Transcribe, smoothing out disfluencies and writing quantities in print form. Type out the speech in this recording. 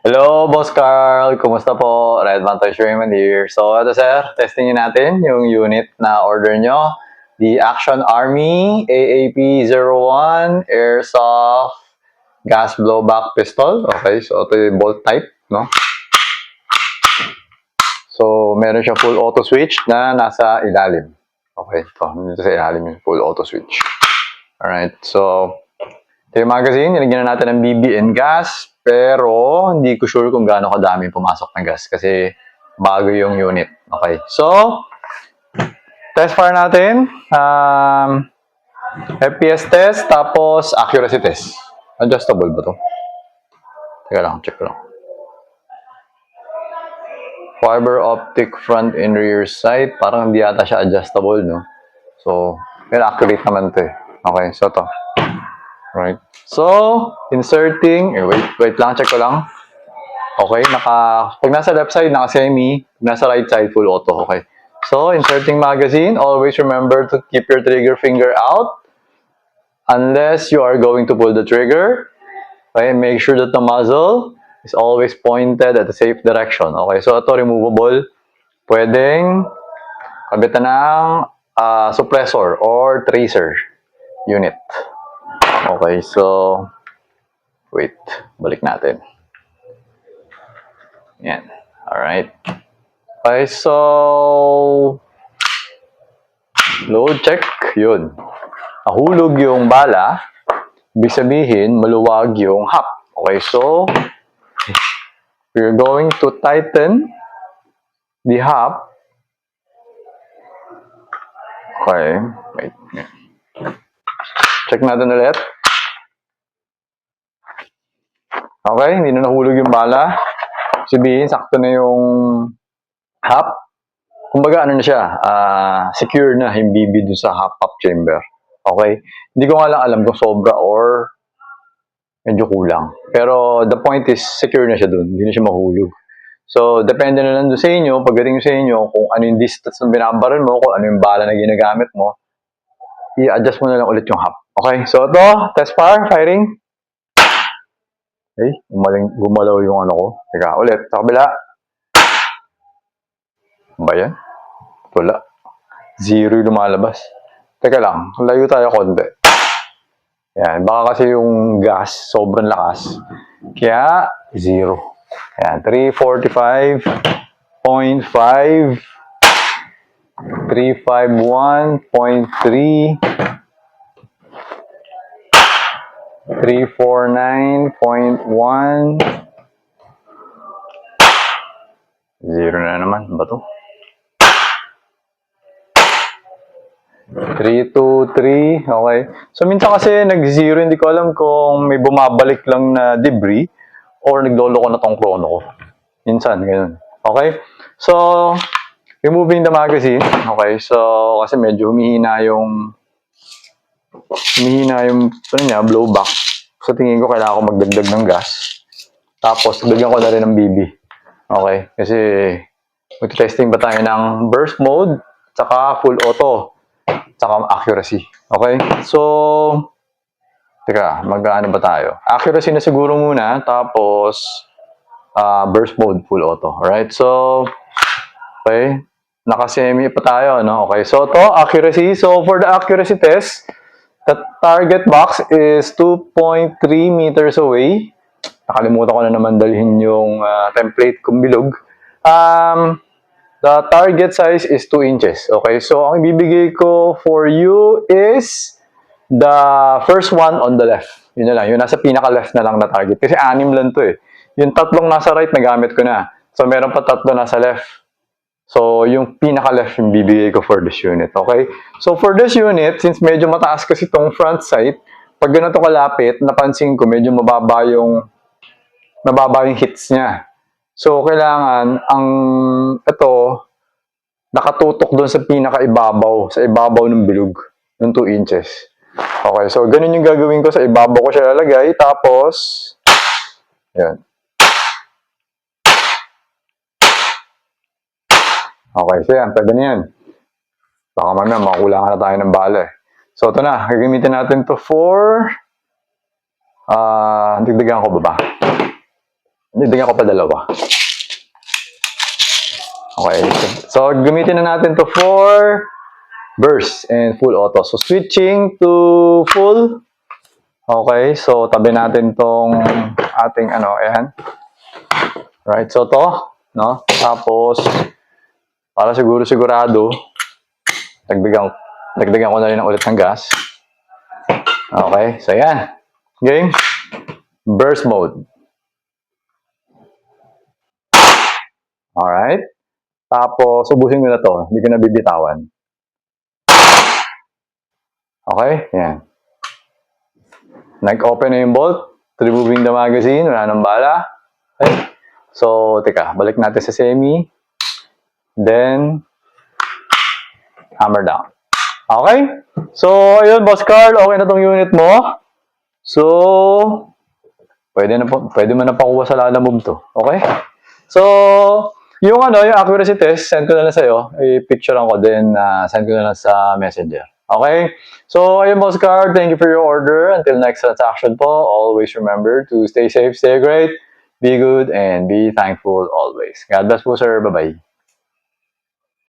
Hello, Boss Carl. Kumusta po? Redvantage Raymond here. So, ito sir, testingin natin yung unit na order nyo. The Action Army AAP-01 Airsoft Gas Blowback Pistol. Okay, so ito yung bolt type, no? So, meron siya full auto switch na nasa ilalim. Okay, ito. Dito sa ilalim yung full auto switch. Alright, so ito yung magazine, nilagyan na natin ng BBN gas, pero hindi ko sure kung gaano kadami pumasok ng gas kasi bago yung unit. Okay, so, test fire natin, FPS test, tapos accuracy test. Adjustable ba to? Teka lang, check ko lang. Fiber optic front and rear sight, parang hindi yata siya adjustable, no? So, pero accurate naman to eh. Okay, so to. Right. So, inserting, wait lang, check ko lang. Okay, pag nasa left side, naka-semi, nasa right side, full auto, okay. So, inserting magazine, always remember to keep your trigger finger out unless you are going to pull the trigger. Okay, make sure that the muzzle is always pointed at the safe direction. Okay, so ito removable. Pwedeng kabitan ng suppressor or tracer unit. Okay, so wait, balik natin. Yan. Alright. Okay, so load check. Yun. Nahulog yung bala. Ibig sabihin, maluwag yung hop. Okay, so we're going to tighten the hop. Okay, wait. Check natin ulit. Okay, hindi na nahulog yung bala. Sabihin, sakto na yung hop. Kumbaga, ano na siya, secure na yung BB dun sa hop chamber. Okay? Hindi ko nga lang alam kung sobra or medyo kulang. Pero the point is, secure na siya dun. Hindi na siya mahulog. So, depende na lang dun sa inyo, pagdating sa inyo, kung ano yung distance na binabaril mo, kung ano yung bala na ginagamit mo, i-adjust mo na lang ulit yung hop. Okay? So, ito, test fire, firing. Okay, gumalaw yung ano ko. Teka, ulit. Sa kabila. Ba yan? Wala. Zero yung lumalabas. Teka lang, layo tayo konti. Yan, baka kasi yung gas, sobrang lakas. Kaya, zero. Yan, 345.5, 351.3, 349.1, zero na naman. Ba to? 323, okay. So, minsan kasi nag-zero, hindi ko alam kung may bumabalik lang na debris or nagloloko na tong chrono ko. Minsan, ganun. Okay? So, removing the magazine. Okay, so, kasi medyo humihina yung ano niya, blowback. So, tingin ko kailangan ko magdagdag ng gas. Tapos, dagdagan ko na rin ng BB. Okay, kasi mag-testing ba tayo ng burst mode, tsaka full auto, tsaka accuracy. Okay? So, teka, mag-ano ba tayo? Accuracy na siguro muna, tapos burst mode, full auto. Alright? So, okay. Naka-semi pa tayo, no? Okay. So, to accuracy. So, for the accuracy test, the target box is 2.3 meters away. Nakalimutan ko na naman dalhin yung template kong bilog. The target size is 2 inches. Okay, so ang ibibigay ko for you is the first one on the left. Yun na lang, yung nasa pinaka-left na lang na target. Kasi 6 lang to eh. Yung tatlong nasa right, nagamit ko na. So meron pa tatlo nasa left. So yung pinaka-left yung bibigay ko for this unit. Okay, so for this unit, since medyo mataas kasi itong front sight, pag ganito kalapit, napansin ko medyo mababa yung hits niya. So, kailangan, ito, nakatutok doon sa pinaka-ibabaw, sa ibabaw ng bilog, ng 2 inches. Okay, so, ganun yung gagawin ko, sa ibabaw ko siya lalagay, tapos, yan. Okay, so yan, pwede na yan. Baka mamaya, makulangan na tayo ng bala eh. So, ito na, gagamitin natin to for, dagdagan ko ba? Hindi, dagdagan ko pa dalawa. Okay. So, gamitin na natin to for burst and full auto. So, switching to full. Okay. So, tabi natin tong ating ayan. Right. So, to, no? Tapos, para sigurado, dagdagan ko na rin ulit ng gas. Okay. So, yan. Game. Burst mode. Alright. Tapos, ubusin ko na to. Hindi ko na bibitawan. Okay? Yan. Nag-open na yung bolt. Removing the magazine. Wala nang bala. Okay? So, teka. Balik natin sa semi. Then, hammer down. Okay? So, ayun, Boss Carl. Okay na tong unit mo. So, pwede mo na pakuha sa lalamove to. Okay? So, yung accuracy test, send ko na lang sa'yo. I-picturean ko din, send ko na lang sa messenger. Okay? So, ayun, Boss Carl, thank you for your order. Until next transaction po, always remember to stay safe, stay great, be good, and be thankful always. God bless po, sir. Bye-bye.